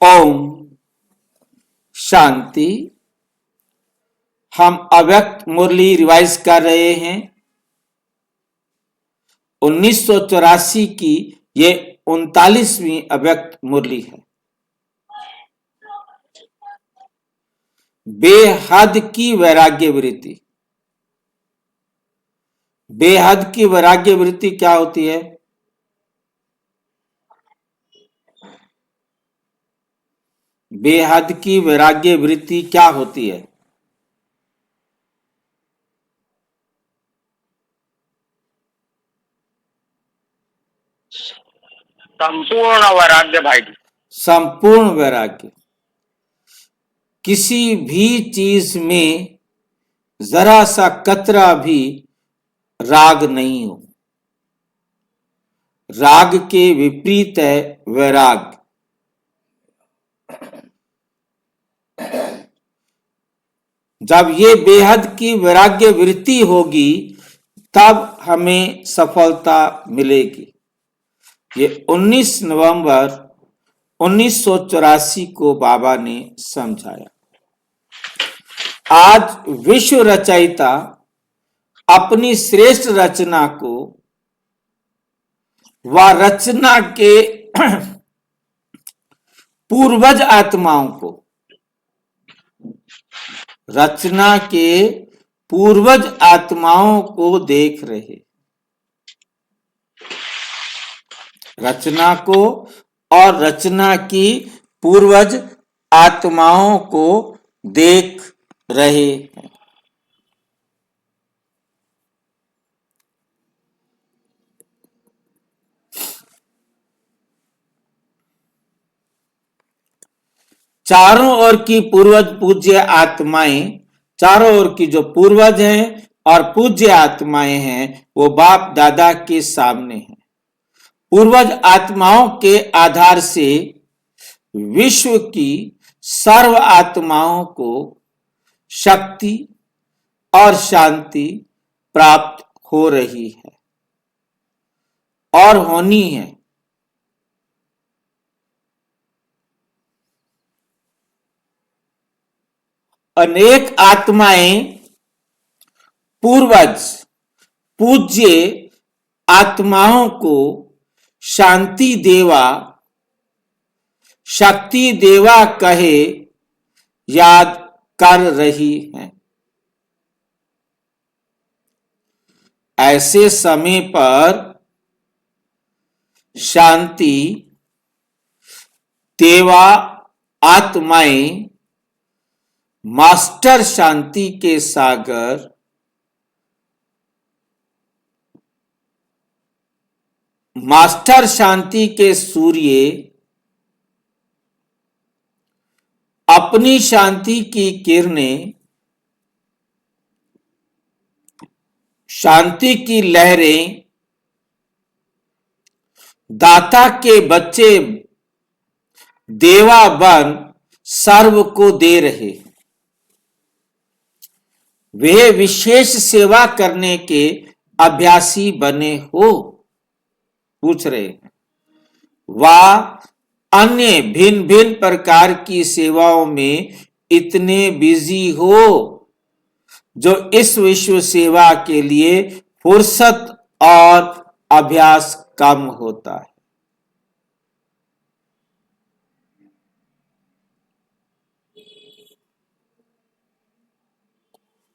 ओम शांति। हम अव्यक्त मुरली रिवाइज कर रहे हैं। 1984 की ये 39वीं अव्यक्त मुरली है। बेहद की वैराग्य वृत्ति। बेहद की वैराग्य वृत्ति क्या होती है? बेहद की वैराग्य वृत्ति क्या होती है? संपूर्ण वैराग्य भाई। संपूर्ण वैराग्य। किसी भी चीज में जरा सा कतरा भी राग नहीं हो। राग के विपरीत है वैराग। जब ये बेहद की वैराग्य वृत्ति होगी तब हमें सफलता मिलेगी। ये 19 नवंबर 1984 को बाबा ने समझाया। आज विश्व रचयिता अपनी श्रेष्ठ रचना को व रचना के पूर्वज आत्माओं को, रचना के पूर्वज आत्माओं को देख रहे। रचना को और रचना की पूर्वज आत्माओं को देख रहे हैं। चारों ओर की पूर्वज पूज्य आत्माएं, चारों ओर की जो पूर्वज हैं और पूज्य आत्माएं हैं वो बाप दादा के सामने हैं। पूर्वज आत्माओं के आधार से विश्व की सर्व आत्माओं को शक्ति और शांति प्राप्त हो रही है और होनी है। अनेक आत्माएं पूर्वज पूज्य आत्माओं को शांति देवा, शक्ति देवा कहे याद कर रही हैं। ऐसे समय पर शांति देवा आत्माएं मास्टर शांति के सागर, मास्टर शांति के सूर्य अपनी शांति की किरणें, शांति की लहरें दाता के बच्चे देवा बन सर्व को दे रहे। वे विशेष सेवा करने के अभ्यासी बने हो? पूछ रहे हैं। वह अन्य भिन्न भिन्न प्रकार की सेवाओं में इतने बिजी हो जो इस विश्व सेवा के लिए फुर्सत और अभ्यास कम होता है।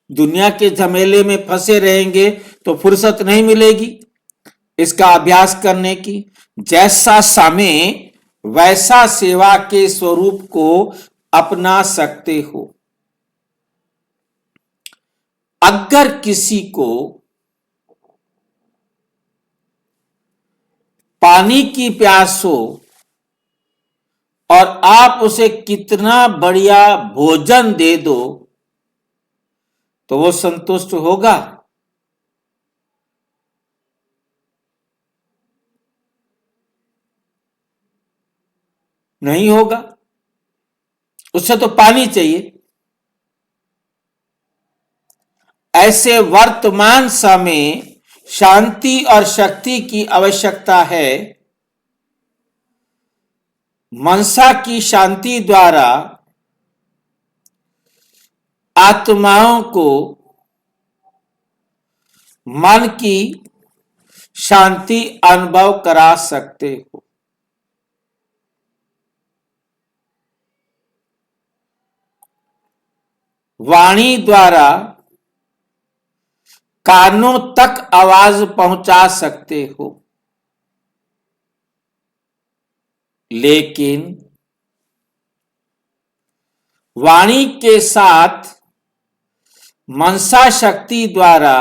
दुनिया के झमेले में फंसे रहेंगे तो फुर्सत नहीं मिलेगी इसका अभ्यास करने की। जैसा समय वैसा सेवा के स्वरूप को अपना सकते हो। अगर किसी को पानी की प्यास हो और आप उसे कितना बढ़िया भोजन दे दो तो वो संतुष्ट होगा? नहीं होगा। उससे तो पानी चाहिए। ऐसे वर्तमान समय शांति और शक्ति की आवश्यकता है। मनसा की शांति द्वारा आत्माओं को मन की शांति अनुभव करा सकते हो। वाणी द्वारा कानों तक आवाज पहुंचा सकते हो, लेकिन वाणी के साथ मनसा शक्ति द्वारा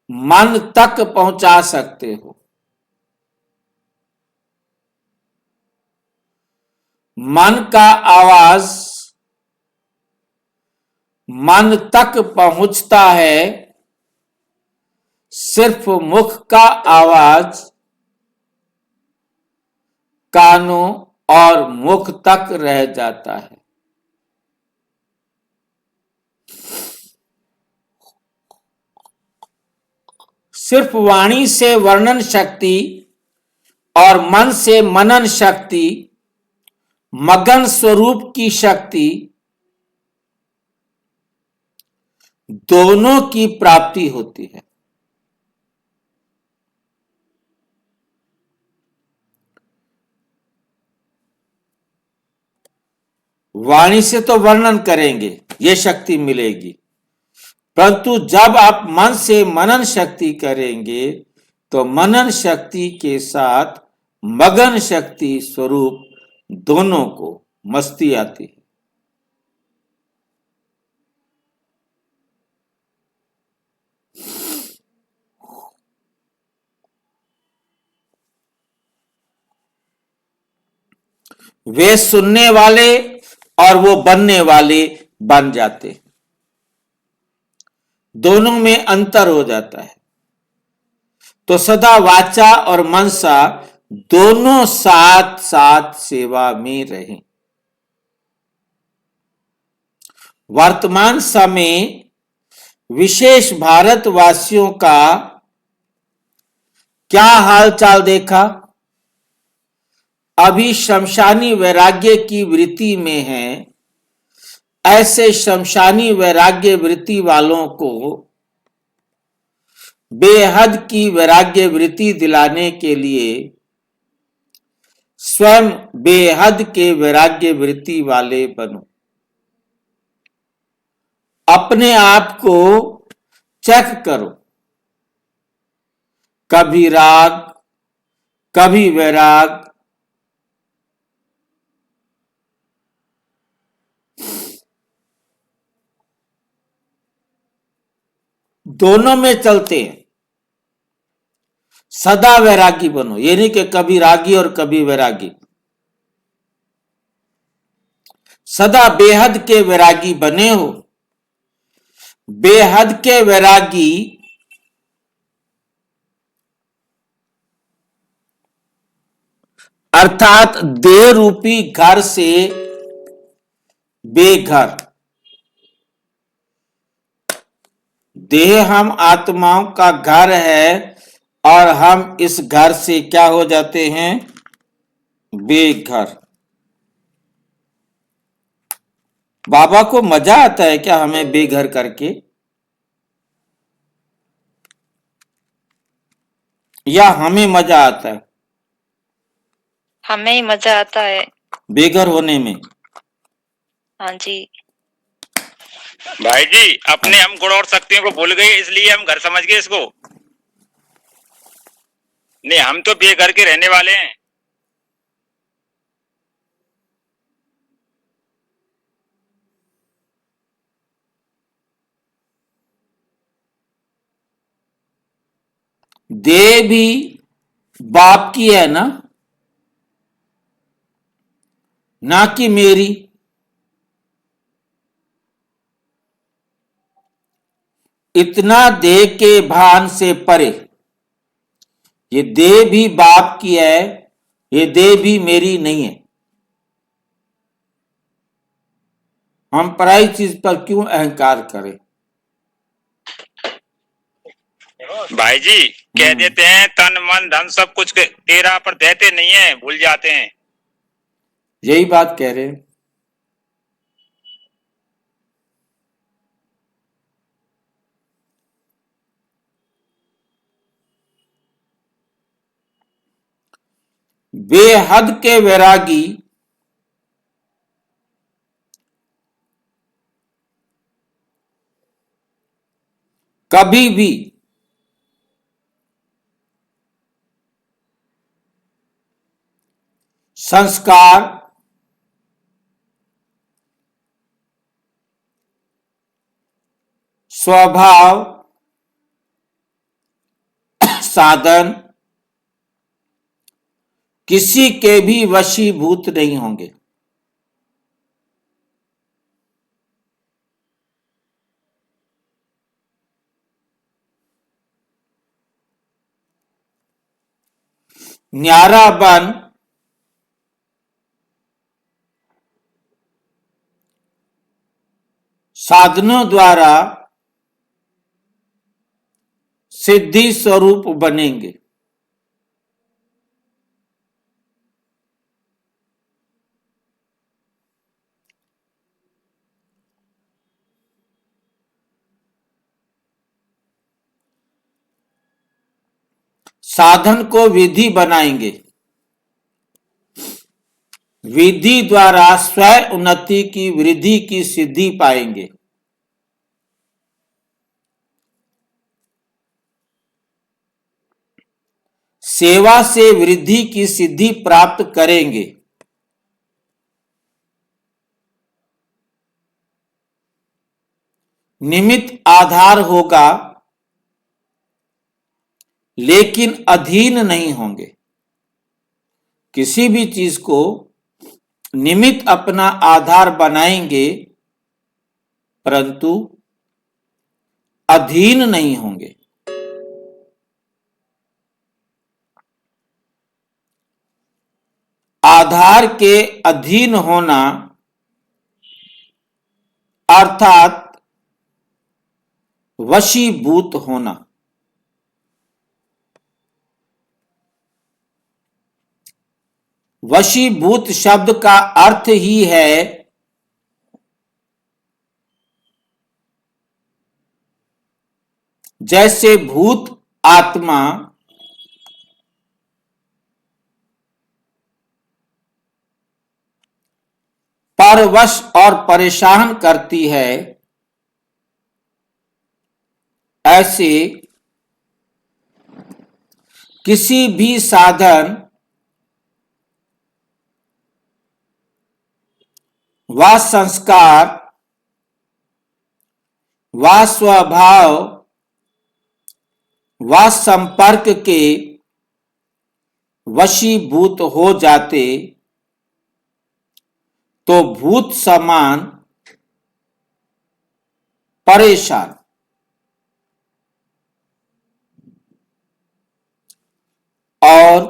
मन तक पहुंचा सकते हो। मन का आवाज मन तक पहुंचता है, सिर्फ मुख का आवाज कानों और मुख तक रह जाता है। सिर्फ वाणी से वर्णन शक्ति और मन से मनन शक्ति, मगन स्वरूप की शक्ति, दोनों की प्राप्ति होती है। वाणी से तो वर्णन करेंगे, ये शक्ति मिलेगी, परंतु जब आप मन से मनन शक्ति करेंगे तो मनन शक्ति के साथ मगन शक्ति स्वरूप दोनों को मस्ती आती है। वे सुनने वाले और वो बनने वाले बन जाते हैं, दोनों में अंतर हो जाता है। तो सदा वाचा और मनसा दोनों साथ साथ सेवा में रहें। वर्तमान समय विशेष भारतवासियों का क्या हालचाल देखा? अभी शमशानी वैराग्य की वृत्ति में है। ऐसे शमशानी वैराग्य वृत्ति वालों को बेहद की वैराग्य वृत्ति दिलाने के लिए स्वयं बेहद के वैराग्य वृत्ति वाले बनो। अपने आप को चेक करो, कभी राग, कभी वैराग, दोनों में चलते हैं। सदा वैरागी बनो, ये नहीं कि कभी रागी और कभी वैरागी। सदा बेहद के वैरागी बने हो। बेहद के वैरागी अर्थात देह रूपी घर से बेघर। देह हम आत्माओं का घर है और हम इस घर से क्या हो जाते हैं? बेघर। बाबा को मजा आता है क्या हमें बेघर करके, या हमें मजा आता है? हमें ही मजा आता है बेघर होने में। हाँ जी। भाई जी, अपने हम गुण और शक्तियों को भूल गए, इसलिए हम घर समझ गए इसको। नहीं, हम तो बेघर के रहने वाले हैं। देह भी बाप की है ना कि मेरी। इतना देह के भान से परे, ये देह भी बाप की है, ये देह भी मेरी नहीं है। हम पराई चीज पर क्यों अहंकार करें? भाई जी, कह देते हैं तन मन धन सब कुछ तेरा, पर देते नहीं है, भूल जाते हैं। यही बात कह रहे हैं। बेहद के वैरागी कभी भी संस्कार, स्वभाव, साधन किसी के भी वशीभूत नहीं होंगे। न्यारा बन साधनों द्वारा सिद्धि स्वरूप बनेंगे। साधन को विधि बनाएंगे। विधि द्वारा स्वयं उन्नति की वृद्धि की सिद्धि पाएंगे। सेवा से वृद्धि की सिद्धि प्राप्त करेंगे। निमित्त आधार होगा लेकिन अधीन नहीं होंगे। किसी भी चीज को निमित्त अपना आधार बनाएंगे परंतु अधीन नहीं होंगे। आधार के अधीन होना अर्थात वशीभूत होना। वशीभूत शब्द का अर्थ ही है जैसे भूत आत्मा परवश और परेशान करती है, ऐसे किसी भी साधन व संस्कार व स्वभाव व संपर्क के वशीभूत हो जाते तो भूत समान परेशान और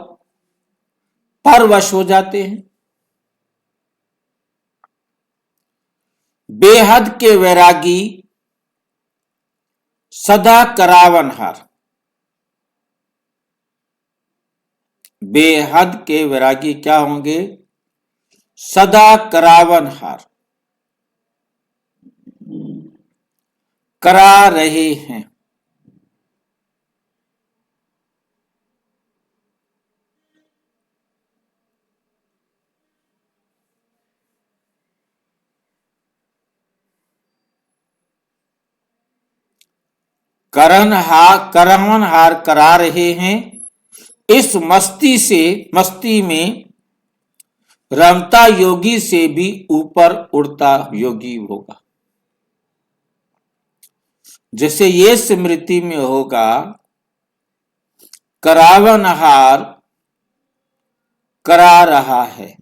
परवश हो जाते हैं। बेहद के वैरागी सदा करावनहार। बेहद के वैरागी क्या होंगे? सदा करावनहार, करा रहे हैं। करनहार करा रहे हैं। इस मस्ती में रमता योगी से भी ऊपर उड़ता योगी होगा। जैसे ये स्मृति में होगा करावनहार करा रहा है।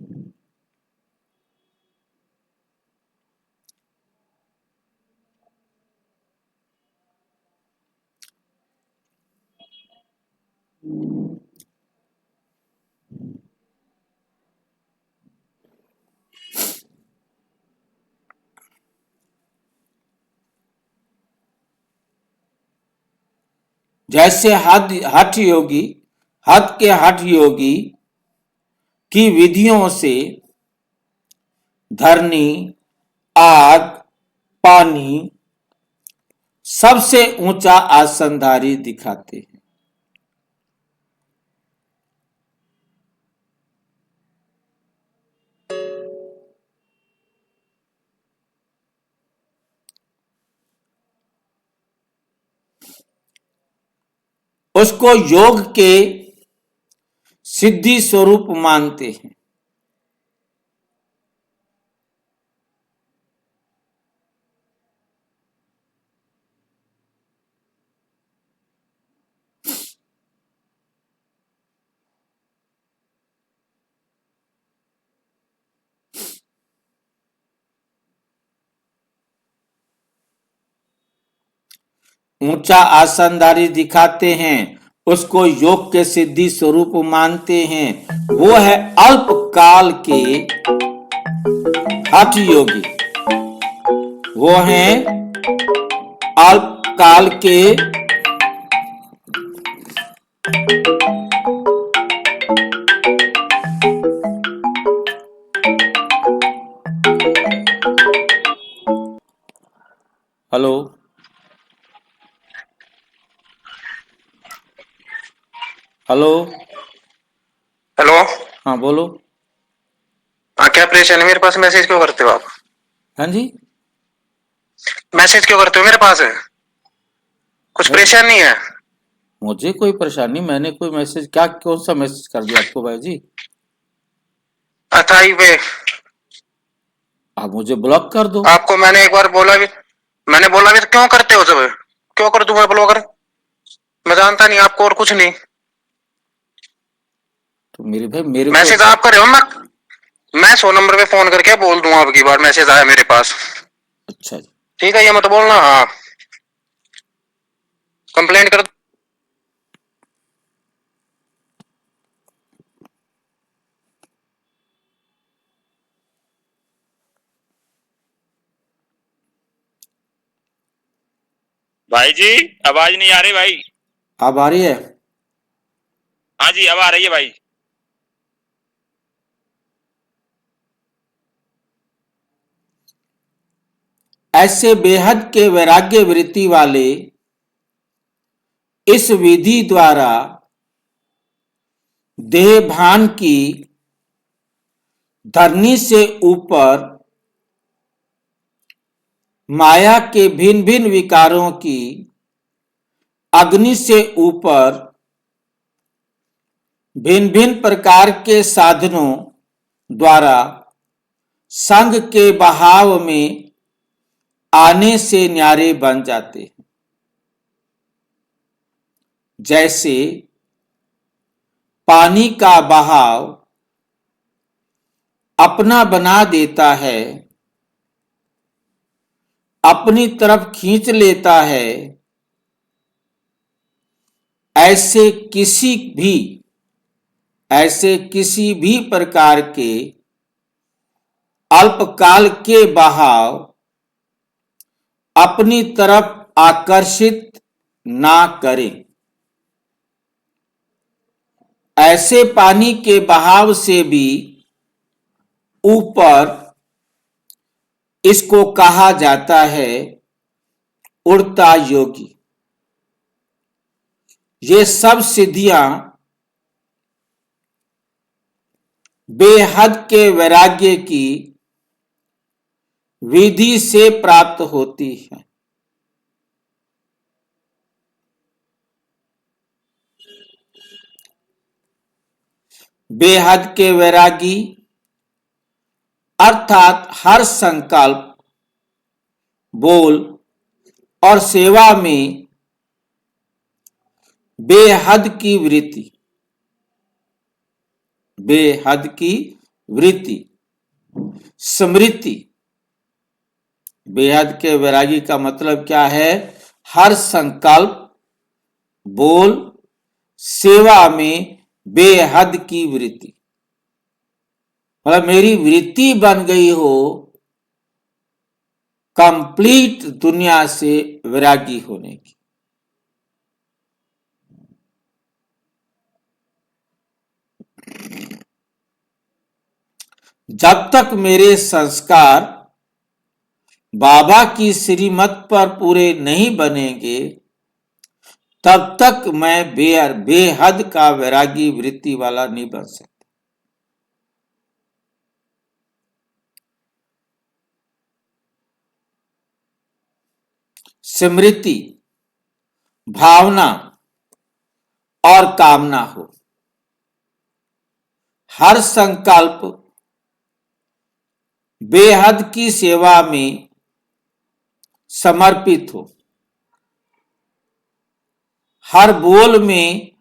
जैसे हठ योगी की विधियों से धरनी, आग, पानी सबसे ऊंचा आसनधारी दिखाते हैं। उसको योग के सिद्धि स्वरूप मानते हैं। ऊंचा आसनधारी दिखाते हैं, उसको योग के सिद्धि स्वरूप मानते हैं। वो है अल्पकाल के हठ योगी। वो हैं अल्पकाल के हेलो हेलो हेलो। हाँ बोलो। हाँ, क्या परेशानी? मेरे पास मैसेज क्यों करते हो आप? हाँ जी, मैसेज क्यों करते हो मेरे पास? कुछ भाई परेशान नहीं है? मुझे कोई परेशानी, मैंने कोई मैसेज क्या, कौन सा मैसेज कर दिया आपको भाई जी? अथाई पे आप मुझे ब्लॉक कर दो। आपको मैंने एक बार बोला भी, मैंने बोला भी तो क्यों करते हो सब? क्यों कर दूं मैं ब्लॉगर? मैं जानता नहीं आपको और कुछ नहीं। तो मेरे भाई मेरे को मैसेज आप कर रहे हो ना, मैं 100 नंबर पे फोन करके बोल दूंगा आपकी बार मैसेज आया मेरे पास। अच्छा जी। ठीक है, ये मत बोलना। हाँ, कंप्लेंट कर। भाई जी आवाज नहीं आ रही भाई। अब आ रही है? हाँ जी अब आ रही है भाई। ऐसे बेहद के वैराग्य वृत्ति वाले इस विधि द्वारा देह भान की धरनी से ऊपर माया के भिन्न भिन्न विकारों की अग्नि से ऊपर भिन्न भिन्न प्रकार के साधनों द्वारा संग के बहाव में आने से न्यारे बन जाते हैं। जैसे पानी का बहाव अपना बना देता है, अपनी तरफ खींच लेता है, ऐसे किसी भी प्रकार के अल्पकाल के बहाव अपनी तरफ आकर्षित ना करें। ऐसे पानी के बहाव से भी ऊपर इसको कहा जाता है उड़ता योगी। ये सब सिद्धियां बेहद के वैराग्य की विधि से प्राप्त होती है। बेहद के वैरागी अर्थात हर संकल्प, बोल और सेवा में बेहद की वृत्ति, बेहद की वृत्ति, स्मृति। बेहद के वैरागी का मतलब क्या है? हर संकल्प, बोल, सेवा में बेहद की वृत्ति। मतलब मेरी वृत्ति बन गई हो कंप्लीट दुनिया से वैरागी होने की। जब तक मेरे संस्कार बाबा की श्रीमत पर पूरे नहीं बनेंगे तब तक मैं बेहद का वैरागी वृत्ति वाला नहीं बन सकता। स्मृति, भावना और कामना हो, हर संकल्प बेहद की सेवा में समर्पित हो, हर बोल में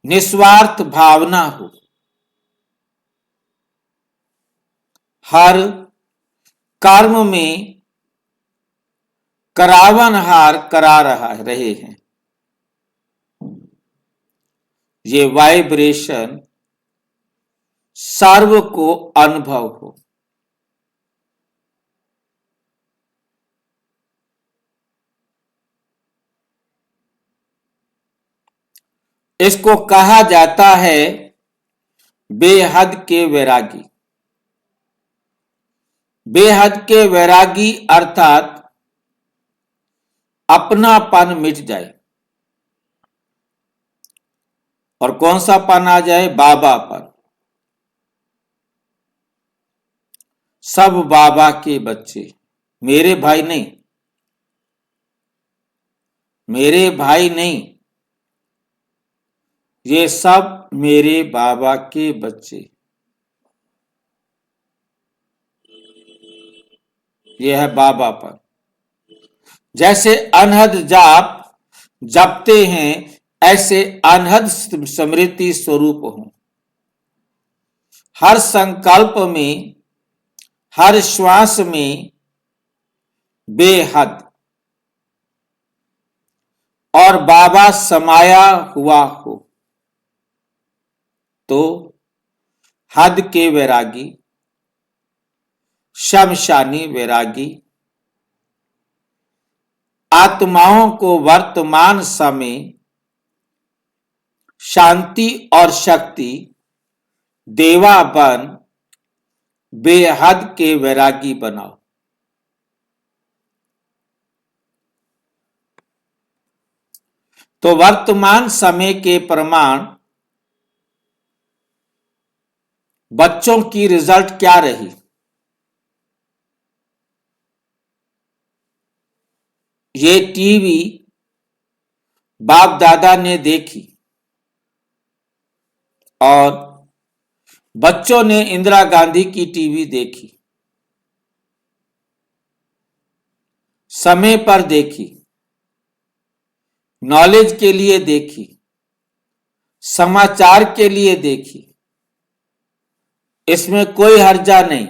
निस्वार्थ भावना हो, हर कर्म में करावनहार करा रहे हैं। ये वाइब्रेशन सर्व को अनुभव हो। इसको कहा जाता है बेहद के वैरागी। बेहद के वैरागी अर्थात अपनापन मिट जाए। और कौन सा पन आ जाए? बाबापन। सब बाबा के बच्चे, मेरे भाई नहीं, मेरे भाई नहीं, ये सब मेरे बाबा के बच्चे। यह है बाबापन। जैसे अनहद जाप जपते हैं ऐसे अनहद स्मृति स्वरूप हो। हर संकल्प में, हर श्वास में बेहद और बाबा समाया हुआ हो तो हद के वैरागी, शमशानी वैरागी आत्माओं को वर्तमान समय शांति और शक्ति देवा बन बेहद के वैरागी बनाओ। तो वर्तमान समय के प्रमाण बच्चों की रिजल्ट क्या रही? ये टीवी बाप दादा ने देखी और बच्चों ने इंदिरा गांधी की टीवी देखी, समय पर देखी, नॉलेज के लिए देखी, समाचार के लिए देखी। इसमें कोई हर्जा नहीं।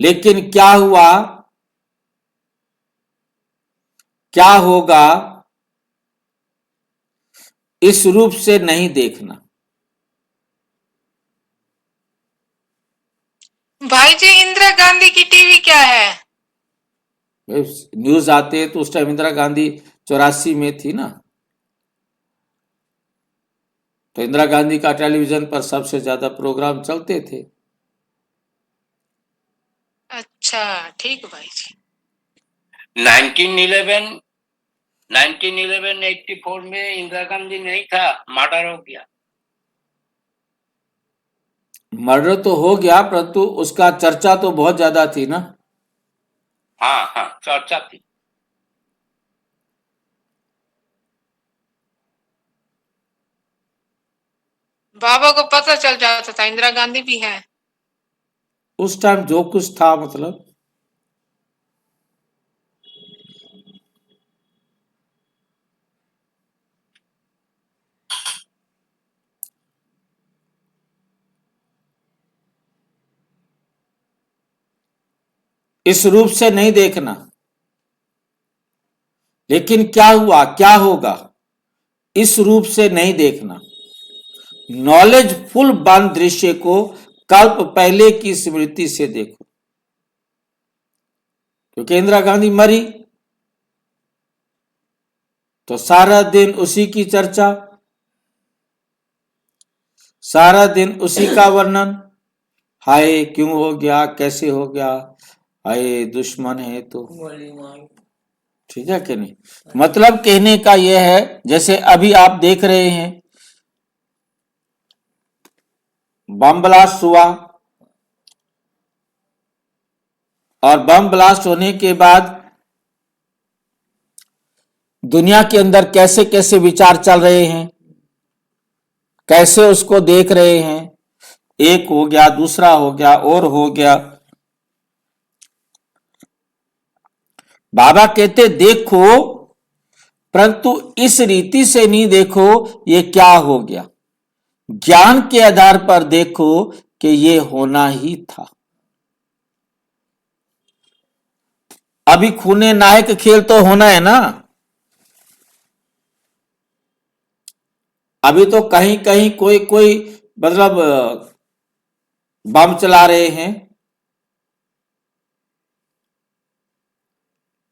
लेकिन क्या हुआ, क्या होगा, इस रूप से नहीं देखना। भाई जी, इंदिरा गांधी की टीवी क्या है? न्यूज आते तो उस टाइम इंदिरा गांधी 84 में थी ना, तो इंदिरा गांधी का टेलीविजन पर सबसे ज्यादा प्रोग्राम चलते थे। अच्छा, ठीक भाई जी। 1984 में इंदिरा गांधी नहीं था, मर्डर हो गया। मर्डर तो हो गया परंतु उसका चर्चा तो बहुत ज्यादा थी ना। हाँ हाँ, चर्चा थी। बाबा को पता चल जाता था इंदिरा गांधी भी है। उस टाइम जो कुछ था, मतलब इस रूप से नहीं देखना। लेकिन क्या हुआ, क्या होगा, इस रूप से नहीं देखना। नॉलेज फुल बंद दृश्य को कल्प पहले की स्मृति से देखो। क्योंकि इंदिरा गांधी मरी तो सारा दिन उसी की चर्चा, सारा दिन उसी का वर्णन, हाय क्यों हो गया, कैसे हो गया, हाय दुश्मन है तो, ठीक है कि नहीं। मतलब कहने का यह है, जैसे अभी आप देख रहे हैं बम ब्लास्ट हुआ, और बम ब्लास्ट होने के बाद दुनिया के अंदर कैसे कैसे विचार चल रहे हैं, कैसे उसको देख रहे हैं, एक हो गया, दूसरा हो गया, और हो गया। बाबा कहते देखो, परंतु इस रीति से नहीं देखो ये क्या हो गया, ज्ञान के आधार पर देखो कि ये होना ही था। अभी खूने नायक खेल तो होना है ना। अभी तो कहीं कहीं कोई कोई मतलब बम चला रहे हैं,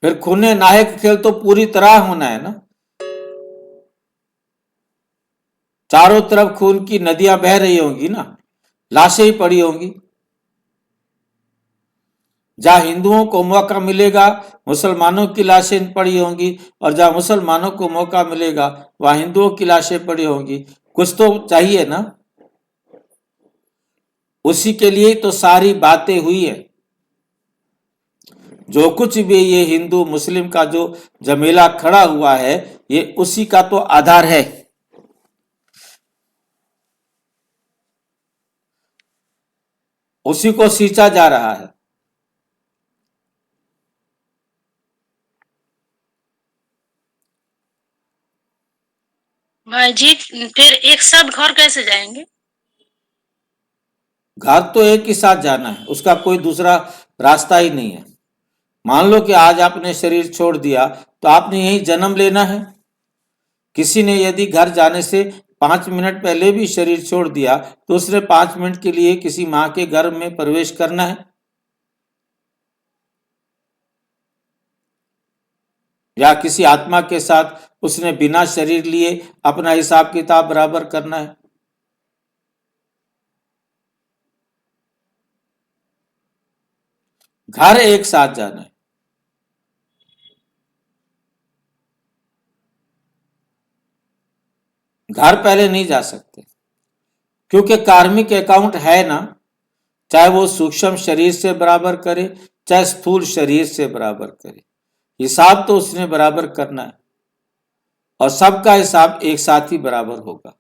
फिर खूने नायक खेल तो पूरी तरह होना है ना। चारों तरफ खून की नदियां बह रही होंगी ना, लाशें ही पड़ी होंगी। जहां हिंदुओं को मौका मिलेगा मुसलमानों की लाशें पड़ी होंगी, और जहां मुसलमानों को मौका मिलेगा वहां हिंदुओं की लाशें पड़ी होंगी। कुछ तो चाहिए ना, उसी के लिए तो सारी बातें हुई है। जो कुछ भी ये हिंदू मुस्लिम का जो झमेला खड़ा हुआ है, ये उसी का तो आधार है। उसी को सींचा जा रहा है। भाई जी, फिर एक साथ घर कैसे जाएंगे? घर तो एक ही साथ जाना है, उसका कोई दूसरा रास्ता ही नहीं है। मान लो कि आज आपने शरीर छोड़ दिया तो आपने यही जन्म लेना है। किसी ने यदि घर जाने से 5 मिनट पहले भी शरीर छोड़ दिया तो उसने 5 मिनट के लिए किसी मां के गर्भ में प्रवेश करना है, या किसी आत्मा के साथ उसने बिना शरीर लिए अपना हिसाब किताब बराबर करना है। घर एक साथ जाना है। घर पहले नहीं जा सकते, क्योंकि कार्मिक अकाउंट है ना, चाहे वो सूक्ष्म शरीर से बराबर करे चाहे स्थूल शरीर से बराबर करे, हिसाब तो उसने बराबर करना है, और सबका हिसाब एक साथ ही बराबर होगा,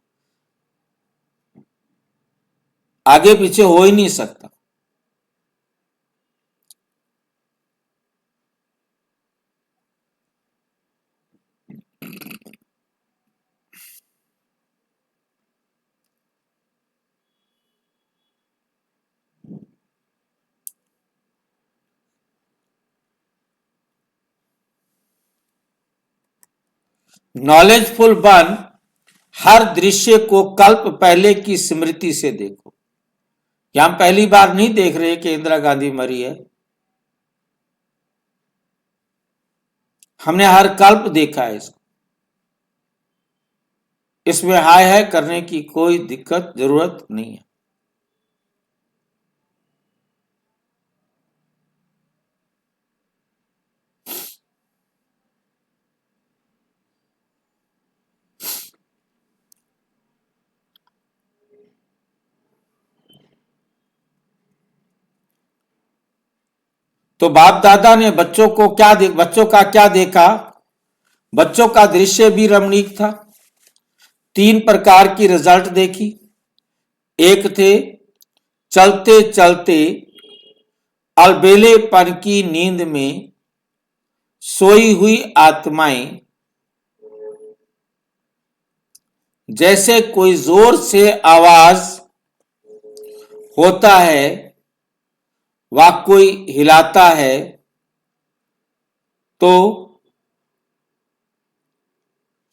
आगे पीछे हो ही नहीं सकता। नॉलेजफुल बन, हर दृश्य को कल्प पहले की स्मृति से देखो। यहां हम पहली बार नहीं देख रहे कि इंदिरा गांधी मरी है, हमने हर कल्प देखा है इसको। इसमें हाय है करने की कोई दिक्कत जरूरत नहीं है। तो बाप दादा ने बच्चों का क्या देखा। बच्चों का दृश्य भी रमणीक था। 3 प्रकार की रिजल्ट देखी। एक थे चलते चलते अलबेलेपन की नींद में सोई हुई आत्माएं, जैसे कोई जोर से आवाज होता है व कोई हिलाता है तो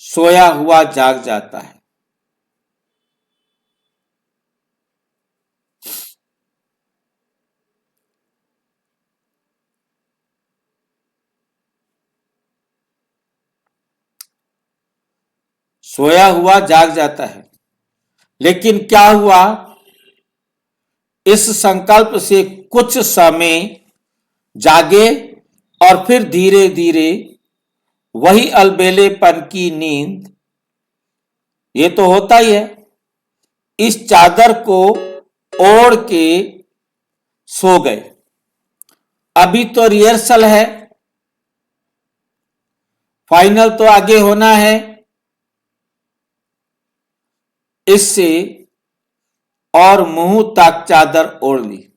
सोया हुआ जाग जाता है। सोया हुआ जाग जाता है, लेकिन क्या हुआ, इस संकल्प से कुछ समय जागे और फिर धीरे धीरे वही अलबेलेपन की नींद, ये तो होता ही है, इस चादर को ओढ़ के सो गए। अभी तो रिहर्सल है, फाइनल तो आगे होना है, इससे और मुंह तक चादर ओढ़ ली।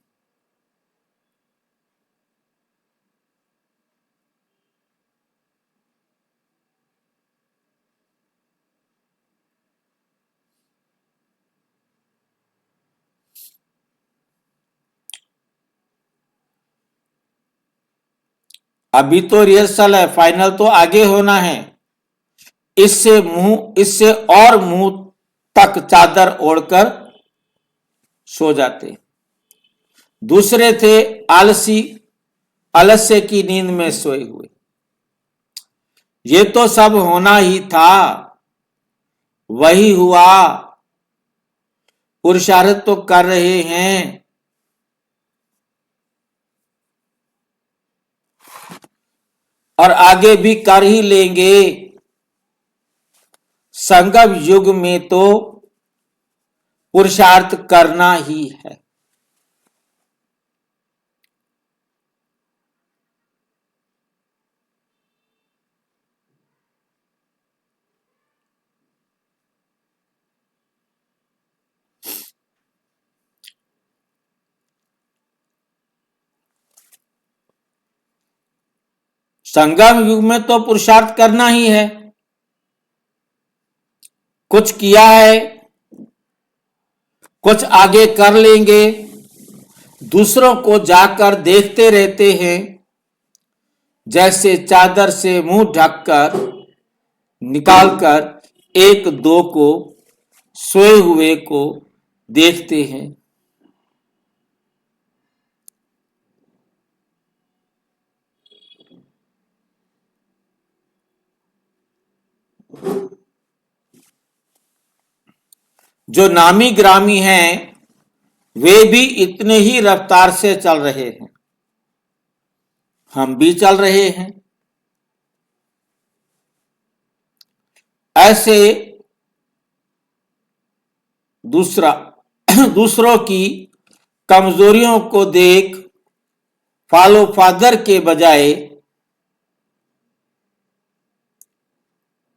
अभी तो रिहर्सल है, फाइनल तो आगे होना है, इससे और मुंह तक चादर ओढ़कर सो जाते। दूसरे थे आलसी, आलस्य की नींद में सोए हुए। ये तो सब होना ही था, वही हुआ, पुरुषार्थ तो कर रहे हैं, और आगे भी कर ही लेंगे। संगम युग में तो पुरुषार्थ करना ही है। संगम युग में तो पुरुषार्थ करना ही है। कुछ किया है, कुछ आगे कर लेंगे, दूसरों को जाकर देखते रहते हैं, जैसे चादर से मुंह ढककर निकालकर एक दो को सोए हुए को देखते हैं। जो नामी ग्रामी हैं, वे भी इतने ही रफ्तार से चल रहे हैं, हम भी चल रहे हैं। ऐसे दूसरों की कमजोरियों को देख फॉलो फादर के बजाय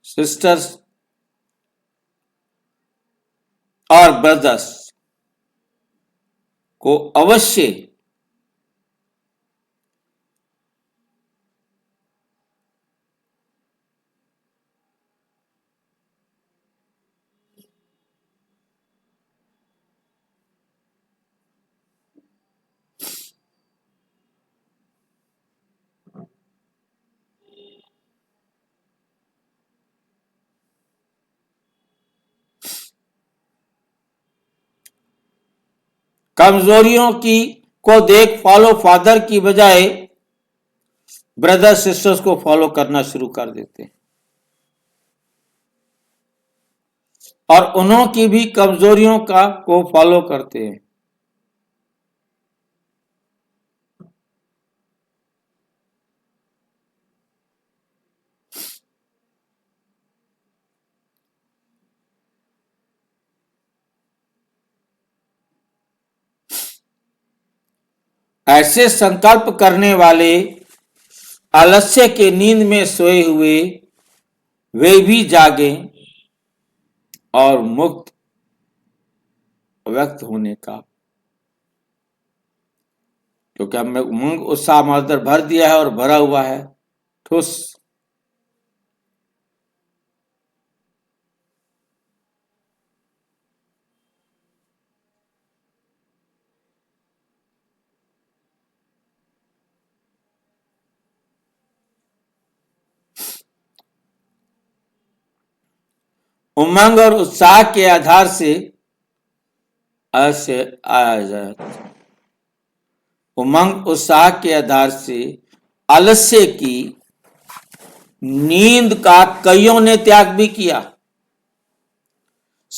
सिस्टर्स और ब्रदर्स को अवश्य कमजोरियों की को देख फॉलो फादर की बजाय ब्रदर सिस्टर्स को फॉलो करना शुरू कर देते हैं, और उन्हों की भी कमजोरियों को फॉलो करते हैं। ऐसे संकल्प करने वाले आलस्य के नींद में सोए हुए वे भी जागे और मुक्त व्यक्त होने का, क्योंकि हमने उमंग उत्साह मादर भर दिया है और भरा हुआ है ठुस। उमंग और उत्साह के आधार से ऐसे आया जाए, उमंग उत्साह के आधार से आलस्य की नींद का कईयों ने त्याग भी किया।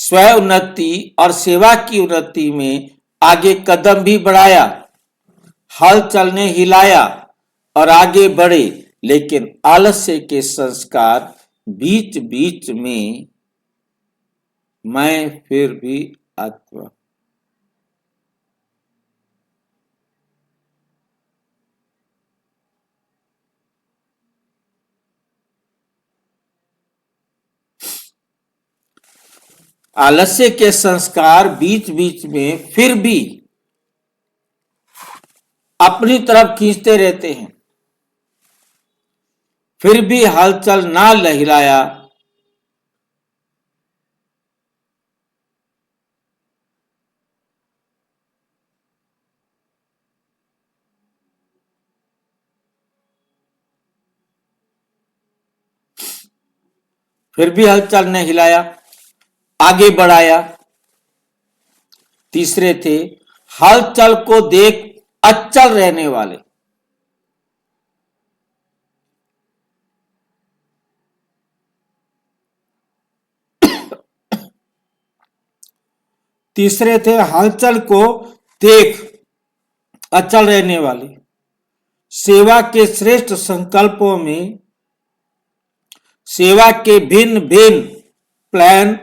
स्वयं उन्नति और सेवा की उन्नति में आगे कदम भी बढ़ाया, हल चलने हिलाया और आगे बढ़े, लेकिन आलस्य के संस्कार बीच बीच में मैं फिर भी आत्मा। आलस्य के संस्कार बीच बीच में फिर भी अपनी तरफ खींचते रहते हैं, फिर भी हलचल ना लहराया, फिर भी हलचल ने हिलाया, आगे बढ़ाया। तीसरे थे हलचल को देख अचल रहने वाले। तीसरे थे हलचल को देख अचल रहने वाले। सेवा के श्रेष्ठ संकल्पों में सेवा के भिन्न भिन्न प्लान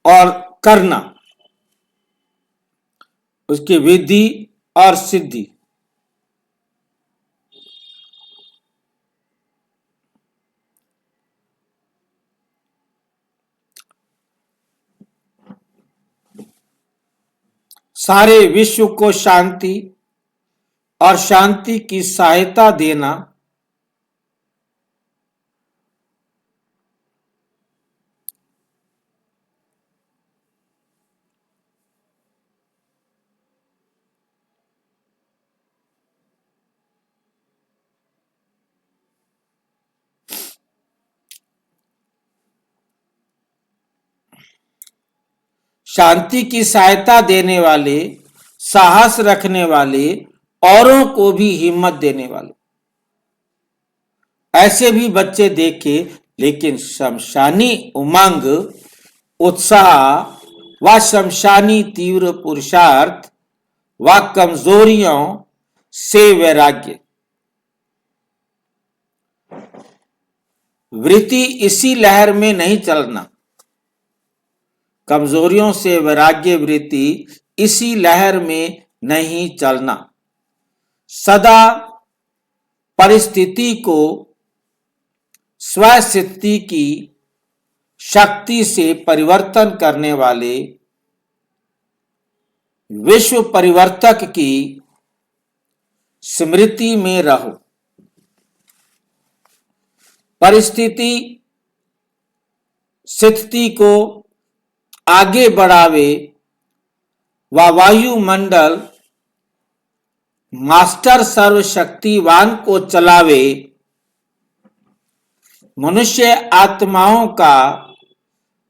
और करना, उसकी विधि और सिद्धि, सारे विश्व को शांति और शांति की सहायता देना, शांति की सहायता देने वाले, साहस रखने वाले, औरों को भी हिम्मत देने वाले। ऐसे भी बच्चे देखे, लेकिन शमशानी उमंग, उत्साह व शमशानी तीव्र पुरुषार्थ व कमजोरियों से वैराग्य, वृत्ति इसी लहर में नहीं चलना। कमजोरियों से वैराग्य वृत्ति इसी लहर में नहीं चलना। सदा परिस्थिति को स्वस्थिति की शक्ति से परिवर्तन करने वाले विश्व परिवर्तक की स्मृति में रहो। परिस्थिति स्थिति को आगे बढ़ावे व वायुमंडल मास्टर सर्वशक्तिवान को चलावे। मनुष्य आत्माओं का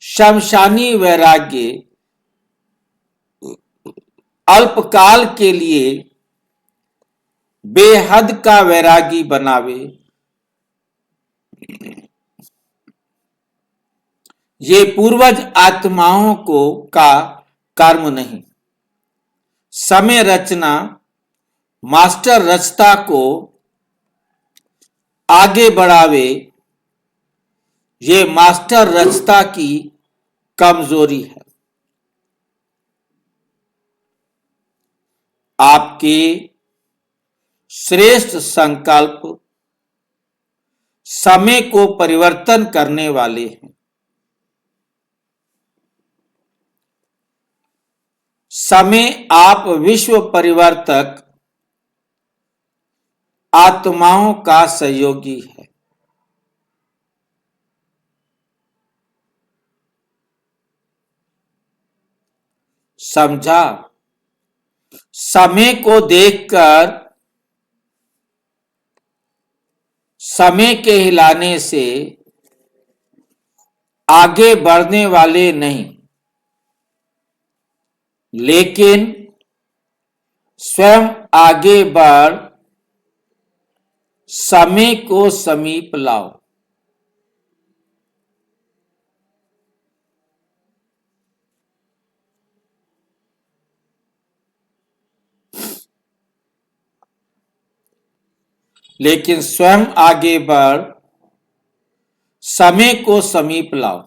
शमशानी वैराग्य अल्पकाल के लिए बेहद का वैरागी बनावे। ये पूर्वज आत्माओं को का कर्म नहीं। समय रचना मास्टर रचता को आगे बढ़ावे। ये मास्टर रचता की कमजोरी है। आपके श्रेष्ठ संकल्प समय को परिवर्तन करने वाले हैं। समय आप विश्व परिवर्तक आत्माओं का सहयोगी है। समझा? समय को देखकर समय के हिलाने से आगे बढ़ने वाले नहीं, लेकिन स्वयं आगे बढ़ समय को समीप लाओ। लेकिन स्वयं आगे बढ़ समय को समीप लाओ।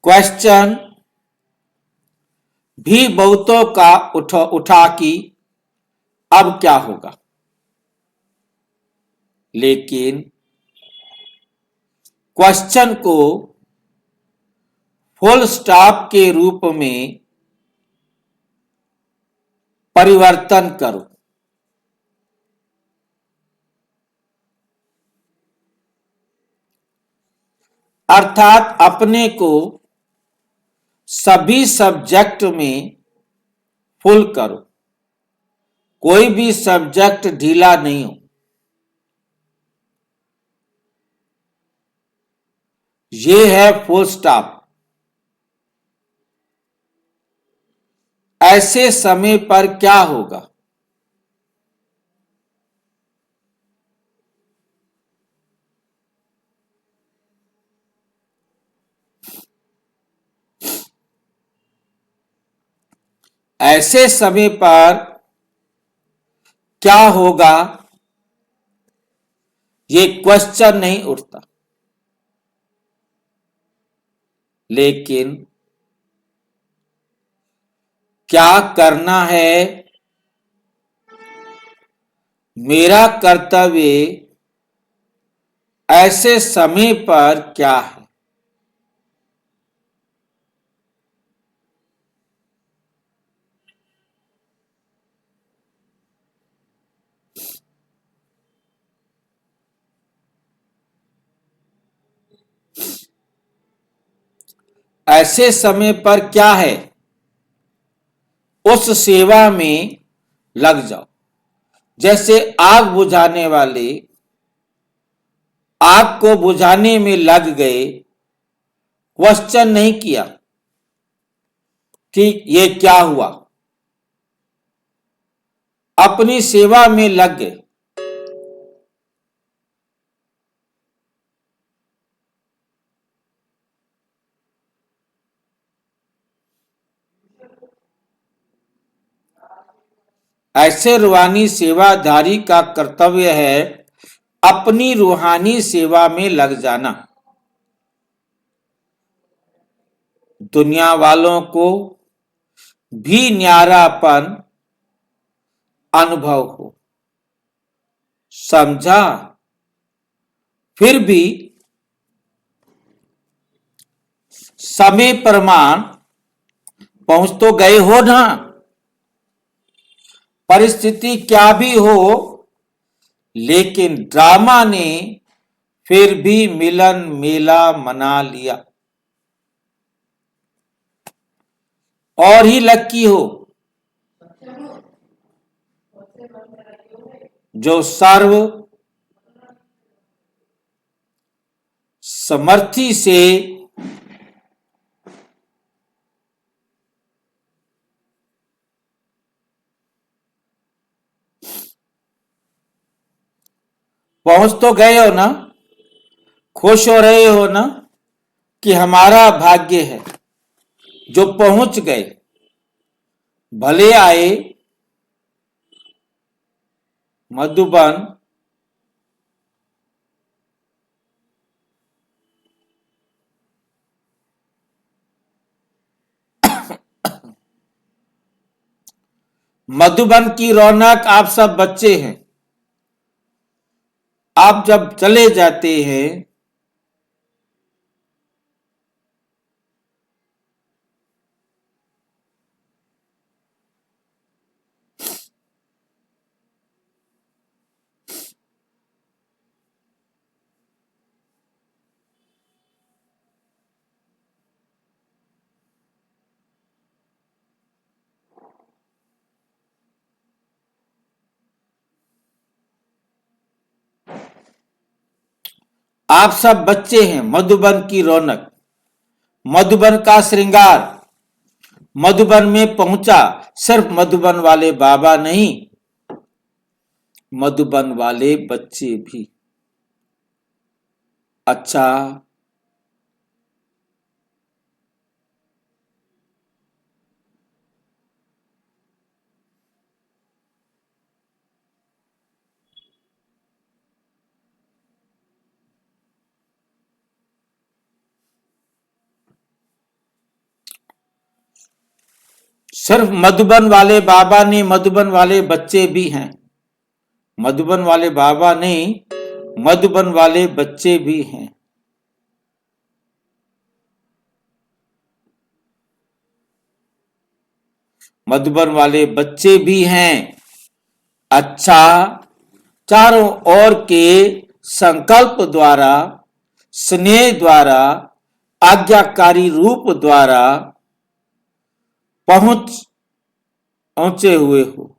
क्वेश्चन भी बहुतों का उठा कि अब क्या होगा, लेकिन क्वेश्चन को फुल स्टॉप के रूप में परिवर्तन करो। अर्थात अपने को सभी सब्जेक्ट में फुल करो, कोई भी सब्जेक्ट ढीला नहीं हो। ये है फुल स्टॉप। ऐसे समय पर क्या होगा? ऐसे समय पर क्या होगा, ये क्वेश्चन नहीं उठता, लेकिन क्या करना है, मेरा कर्तव्य ऐसे समय पर क्या है। ऐसे समय पर क्या है, उस सेवा में लग जाओ। जैसे आग बुझाने वाले आग को बुझाने में लग गए, क्वेश्चन नहीं किया कि ये क्या हुआ, अपनी सेवा में लग गए। ऐसे रूहानी सेवाधारी का कर्तव्य है अपनी रूहानी सेवा में लग जाना। दुनिया वालों को भी न्यारापन अनुभव हो, समझा? फिर भी समय प्रमाण पहुंच तो गए हो ना। परिस्थिति क्या भी हो, लेकिन ड्रामा ने फिर भी मिलन मेला मना लिया। और ही लकी हो जो सर्व समर्थी से पहुंच तो गए हो ना। खुश हो रहे हो ना कि हमारा भाग्य है जो पहुंच गए। भले आए मधुबन, मधुबन की रौनक आप सब बच्चे हैं। आप जब चले जाते हैं आप सब बच्चे हैं। मधुबन की रौनक, मधुबन का श्रृंगार मधुबन में पहुंचा। सिर्फ मधुबन वाले बाबा नहीं, मधुबन वाले बच्चे भी। अच्छा, सिर्फ मधुबन वाले बाबा नहीं, मधुबन वाले बच्चे भी हैं। मधुबन वाले बाबा नहीं, मधुबन वाले बच्चे भी हैं। मधुबन वाले बच्चे भी हैं। अच्छा, चारों ओर के संकल्प द्वारा, स्नेह द्वारा, आज्ञाकारी रूप द्वारा पहुंचे हुए हो।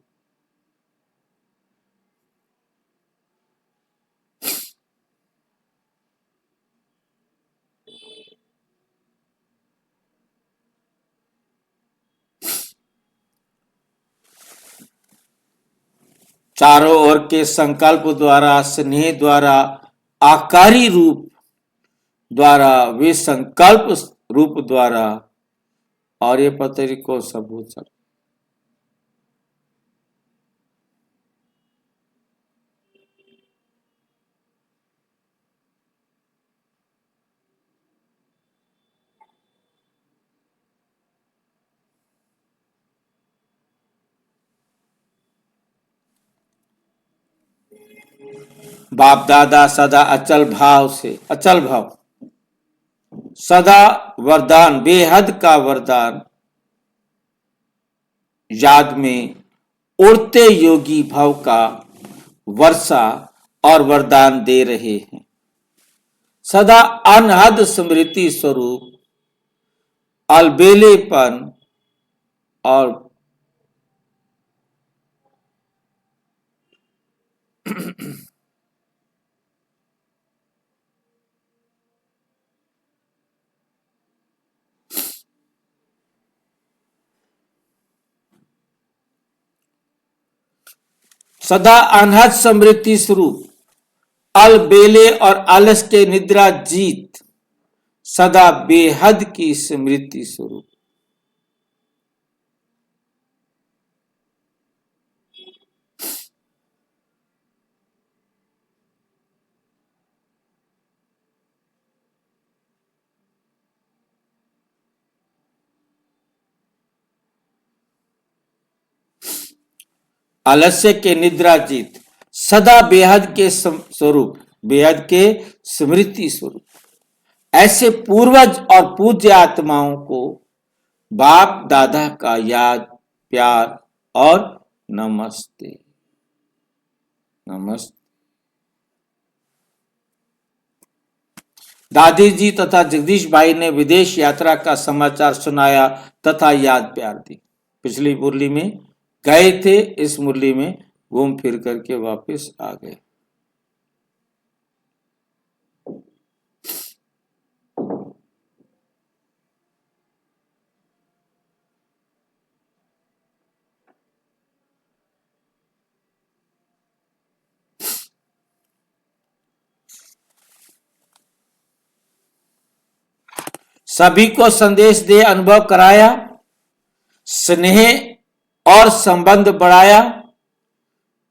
चारों ओर के संकल्प द्वारा, स्नेह द्वारा, आकारी रूप द्वारा, वे संकल्प रूप द्वारा, और ये पता नहीं कौन सा भूत सब। बाप दादा सदा अचल भाव से, अचल भाव, सदा वरदान, बेहद का वरदान याद में उड़ते योगी भाव का वर्षा और वरदान दे रहे हैं। सदा अनहद स्मृति स्वरूप, अलबेलेपन और सदा अनहद समृद्धि स्वरूप, अलबेले और आलस के निद्रा जीत, सदा बेहद की स्मृति स्वरूप। आलस्य के निद्रा जीत, सदा बेहद के स्वरूप, बेहद के स्मृति स्वरूप। ऐसे पूर्वज और पूज्य आत्माओं को बाप दादा का याद, प्यार और नमस्ते। नमस्ते। दादी जी तथा जगदीश भाई ने विदेश यात्रा का समाचार सुनाया तथा याद प्यार दी। पिछली मुरली में गए थे, इस मुरली में घूम फिर करके वापस आ गए। सभी को संदेश दे अनुभव कराया, स्नेह और संबंध बढ़ाया।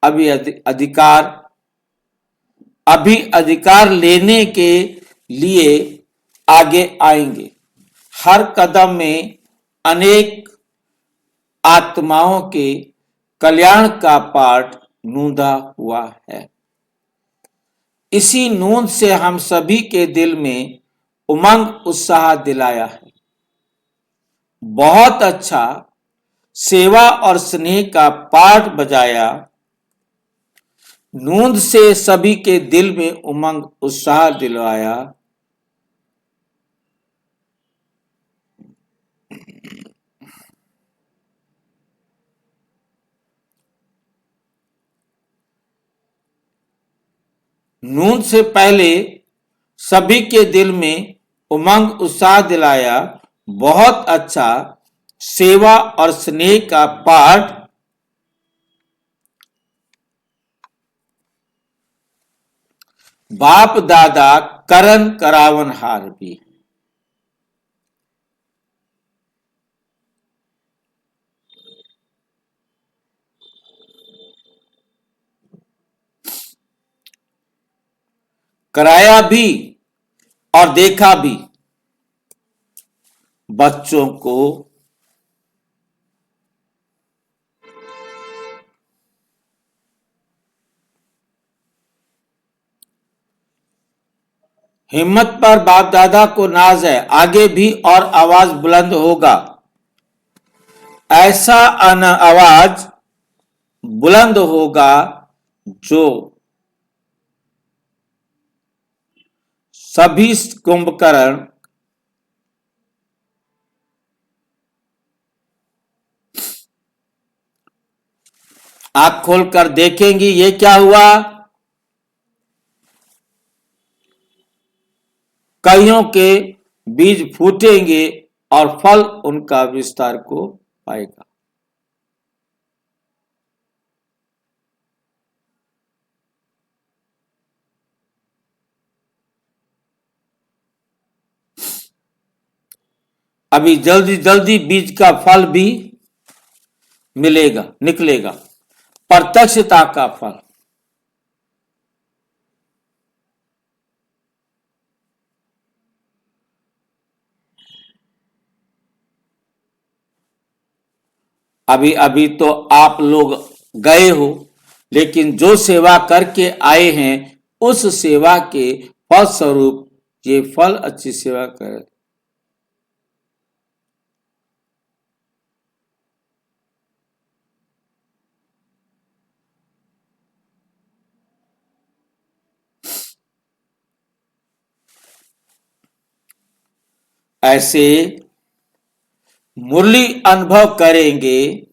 अभी अधिकार लेने के लिए आगे आएंगे। हर कदम में अनेक आत्माओं के कल्याण का पाठ नूंदा हुआ है। इसी नूंद से हम सभी के दिल में उमंग उत्साह दिलाया है। बहुत अच्छा सेवा और स्नेह का पाठ बजाया। नूंद से सभी के दिल में उमंग उत्साह दिलवाया। नूंद से पहले सभी के दिल में उमंग उत्साह दिलाया। बहुत अच्छा सेवा और स्नेह का पाठ बाप दादा करन करावनहार भी। कराया भी और देखा भी। बच्चों को हिम्मत पर बाप दादा को नाज है, आगे भी और आवाज बुलंद होगा। ऐसा आवाज बुलंद होगा जो सभी कुंभकर्ण आंख खोलकर देखेंगी। ये क्या हुआ? कईयों के बीज फूटेंगे और फल उनका विस्तार को पाएगा। अभी जल्दी जल्दी बीज का फल भी मिलेगा, निकलेगा, प्रत्यक्षता का फल। अभी अभी तो आप लोग गए हो, लेकिन जो सेवा करके आए हैं उस सेवा के फल स्वरूप ये फल अच्छी सेवा करे। ऐसे मुरली अनुभव करेंगे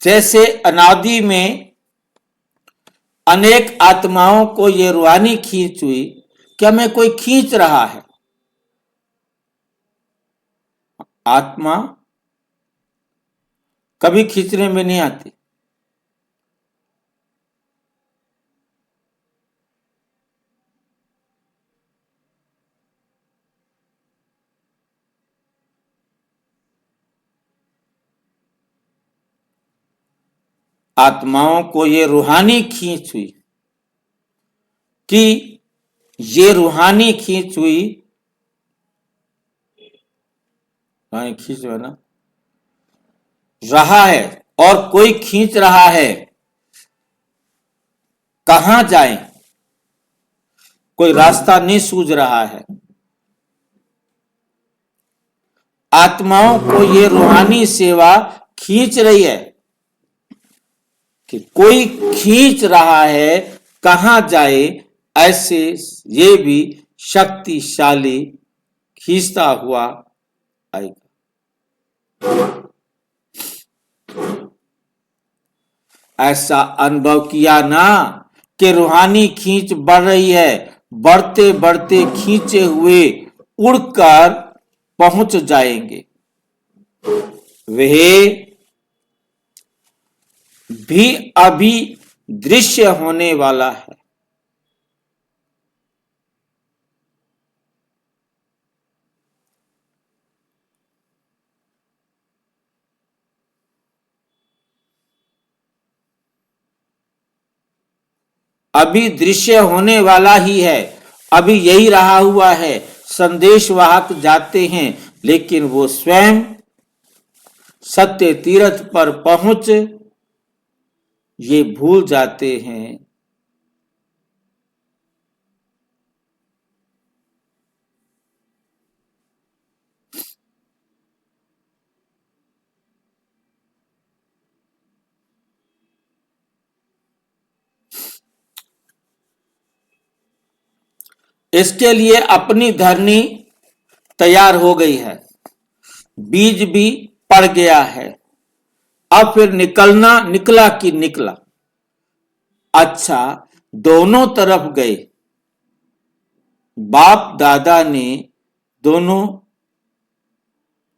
जैसे अनादि में अनेक आत्माओं को ये रूहानी खींच हुई। क्या मैं कोई खींच रहा है? आत्मा कभी खींचने में नहीं आती। आत्माओं को ये रूहानी खींच हुई कि ये रूहानी खींच हुई, खींच है ना, रहा है और कोई खींच रहा है। कहां जाएं? कोई रास्ता नहीं सूझ रहा है। आत्माओं को ये रूहानी सेवा खींच रही है कि कोई खींच रहा है, कहां जाए। ऐसे ये भी शक्तिशाली खींचता हुआ आएगा। ऐसा अनुभव किया ना कि रूहानी खींच बढ़ रही है, बढ़ते बढ़ते खींचे हुए उड़कर पहुंच जाएंगे। वे भी अभी दृश्य होने वाला है। अभी दृश्य होने वाला ही है। अभी यही रहा हुआ है। संदेशवाहक जाते हैं, लेकिन वो स्वयं सत्य तीर्थ पर पहुंच ये भूल जाते हैं। इसके लिए अपनी धरनी तैयार हो गई है, बीज भी पड़ गया है। अब फिर निकला कि निकला। अच्छा, दोनों तरफ गए। बाप दादा ने दोनों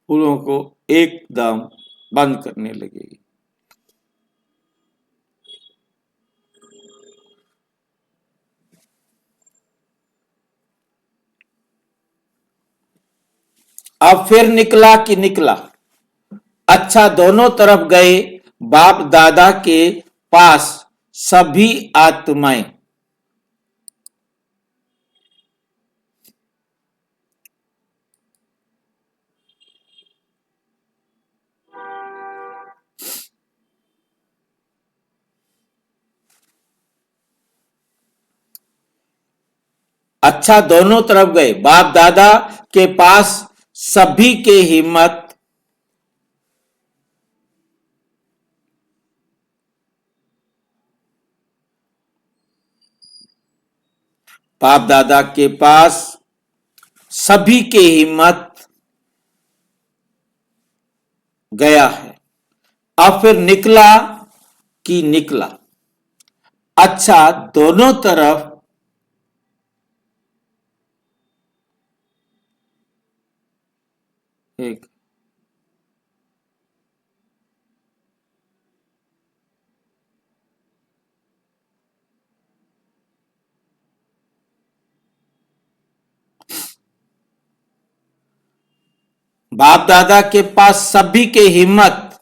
फूलों को एकदम बंद करने लगे। अब फिर निकला कि निकला। अच्छा अच्छा, दोनों तरफ गए बाप दादा के पास सभी आत्माएं। अच्छा, दोनों तरफ गए बाप दादा के पास सभी के हिम्मत बाप दादा के पास सभी के हिम्मत गया है। अब फिर निकला कि निकला। अच्छा, दोनों तरफ एक बाप दादा के पास सभी के हिम्मत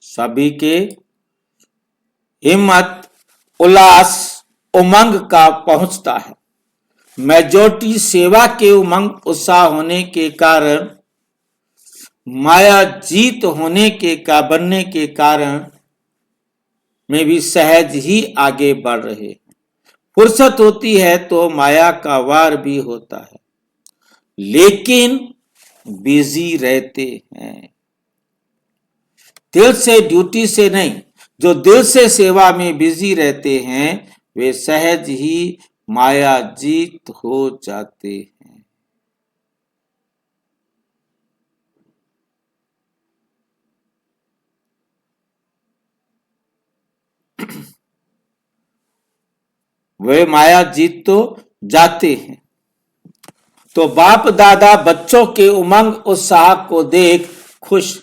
सभी के हिम्मत उल्लास उमंग का पहुंचता है। मेजॉरिटी सेवा के उमंग उत्साह होने के कारण, माया जीत होने के का बनने के कारण में भी सहज ही आगे बढ़ रहे हैं। फुर्सत होती है तो माया का वार भी होता है, लेकिन बिजी रहते हैं। दिल से, ड्यूटी से नहीं। जो दिल से सेवा में बिजी रहते हैं वे सहज ही माया जीत हो जाते हैं। वे माया जीत तो जाते हैं। तो बाप दादा बच्चों के उमंग उत्साह को देख खुश।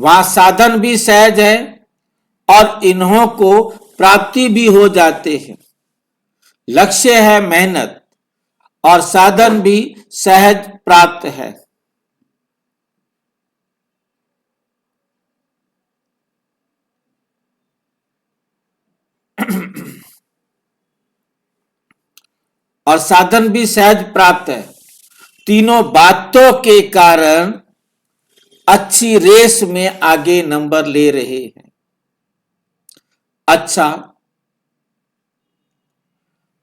वहां साधन भी सहज है और इन्हों को प्राप्ति भी हो जाते हैं। लक्ष्य है मेहनत और साधन भी सहज प्राप्त है। और साधन भी सहज प्राप्त है। तीनों बातों के कारण अच्छी रेस में आगे नंबर ले रहे हैं। अच्छा,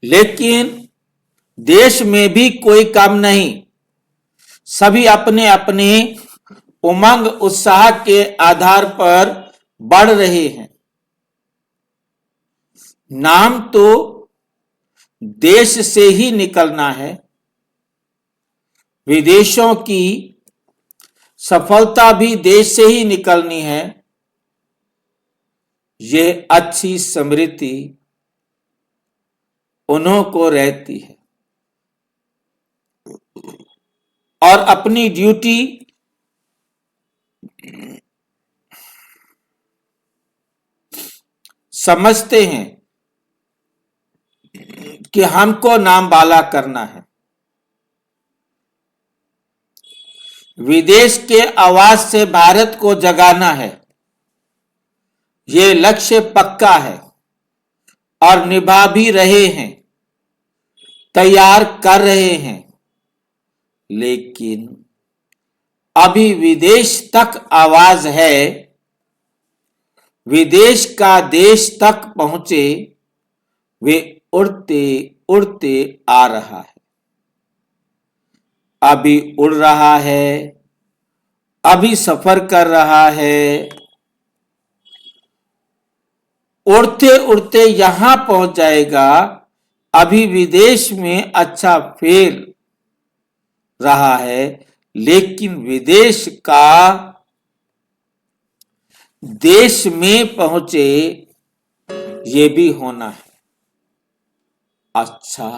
लेकिन देश में भी कोई कम नहीं। सभी अपने अपने उमंग उत्साह के आधार पर बढ़ रहे हैं। नाम तो देश से ही निकलना है। विदेशों की सफलता भी देश से ही निकलनी है। यह अच्छी स्मृति उन्हों को रहती है और अपनी ड्यूटी समझते हैं कि हमको नाम वाला करना है। विदेश के आवाज से भारत को जगाना है। ये लक्ष्य पक्का है और निभा भी रहे हैं, तैयार कर रहे हैं। लेकिन अभी विदेश तक आवाज है। विदेश का देश तक पहुंचे वे उड़ते उड़ते आ रहा है। अभी उड़ रहा है, अभी सफर कर रहा है। उड़ते उड़ते यहां पहुंच जाएगा। अभी विदेश में अच्छा फेर रहा है, लेकिन विदेश का देश में पहुंचे ये भी होना है। अच्छा,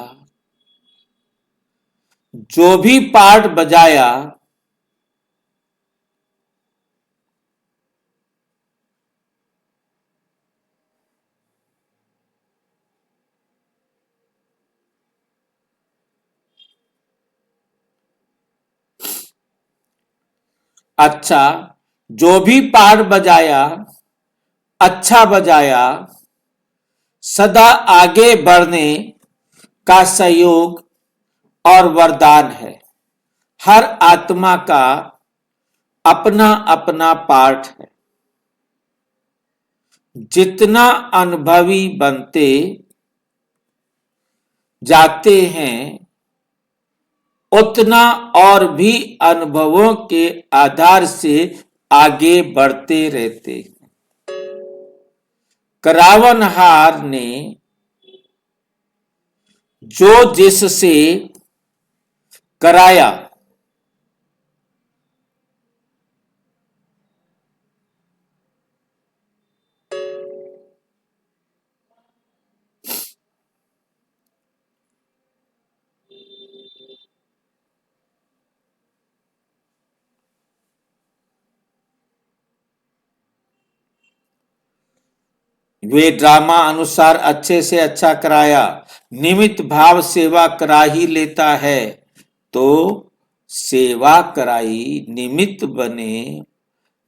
जो भी पार्ट बजाया अच्छा, जो भी पहाड़ बजाया अच्छा बजाया, सदा आगे बढ़ने का सहयोग और वरदान है। हर आत्मा का अपना अपना पाठ है। जितना अनुभवी बनते जाते हैं, उतना और भी अनुभवों के आधार से आगे बढ़ते रहते हैं। करावनहार ने जो जिससे कराया, वे ड्रामा अनुसार अच्छे से अच्छा कराया, निमित्त भाव सेवा करा ही लेता है, तो सेवा कराई निमित्त बने,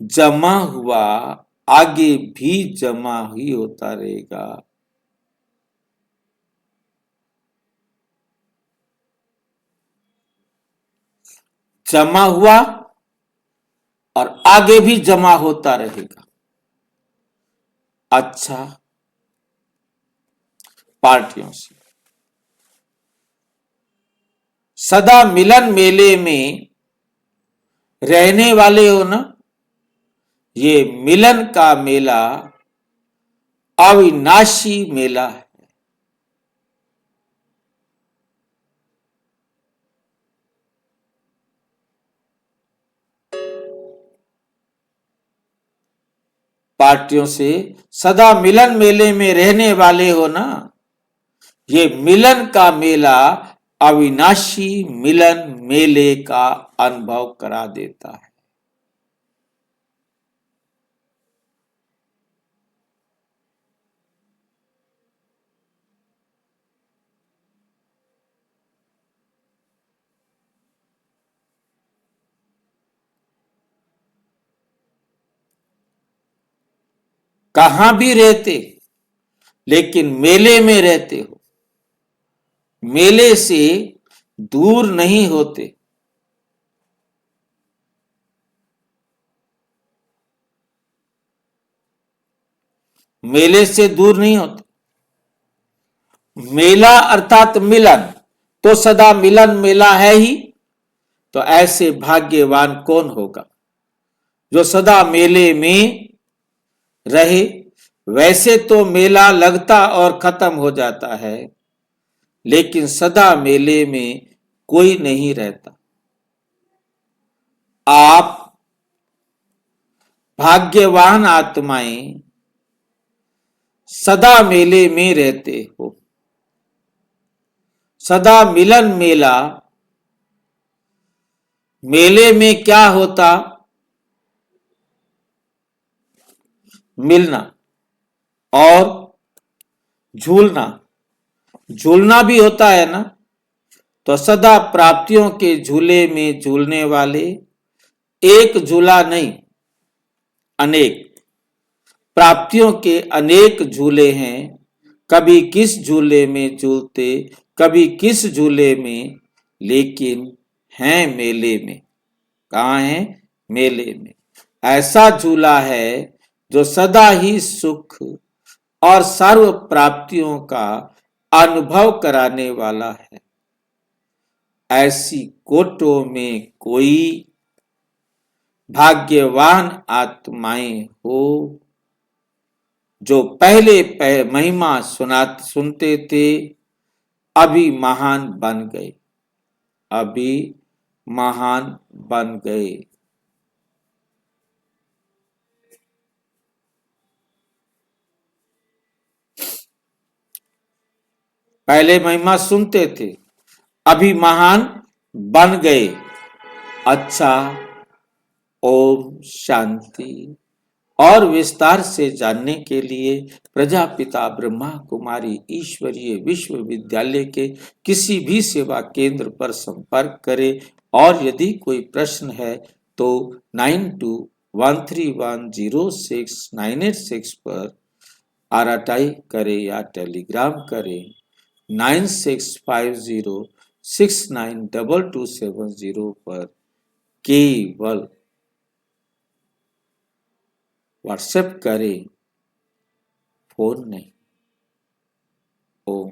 जमा हुआ आगे भी जमा ही होता रहेगा। जमा हुआ और आगे भी जमा होता रहेगा। अच्छा, पार्टियों से सदा मिलन मेले में रहने वाले हो ना, ये मिलन का मेला अविनाशी मेला है। पार्टियों से सदा मिलन मेले में रहने वाले हो ना, ये मिलन का मेला अविनाशी मिलन मेले का अनुभव करा देता है। कहां भी रहते, लेकिन मेले में रहते हो, मेले से दूर नहीं होते। मेले से दूर नहीं होते। मेला अर्थात मिलन, तो सदा मिलन मेला है ही। तो ऐसे भाग्यवान कौन होगा जो सदा मेले में रहे। वैसे तो मेला लगता और खत्म हो जाता है, लेकिन सदा मेले में कोई नहीं रहता। आप भाग्यवान आत्माएं सदा मेले में रहते हो। सदा मिलन मेला, मेले में क्या होता? मिलना और झूलना। झूलना भी होता है ना। तो सदा प्राप्तियों के झूले में झूलने वाले, एक झूला नहीं अनेक, प्राप्तियों के अनेक झूले हैं। कभी किस झूले में झूलते, कभी किस झूले में, लेकिन हैं मेले में। कहाँ है? मेले में। ऐसा झूला है जो सदा ही सुख और सर्व प्राप्तियों का अनुभव कराने वाला है। ऐसी कोटों में कोई भाग्यवान आत्माएं हो जो पहले महिमा सुनते थे, अभी महान बन गए, अभी महान बन गए। पहले महिमा सुनते थे, अभी महान बन गए। अच्छा, ओम शांति। और विस्तार से जानने के लिए प्रजापिता ब्रह्मा कुमारी ईश्वरीय विश्वविद्यालय के किसी भी सेवा केंद्र पर संपर्क करें। और यदि कोई प्रश्न है तो 9213106986 पर RTI करें या टेलीग्राम करें। 9650692270 पर केवल व्हाट्सएप करें, फोन नहीं। ओम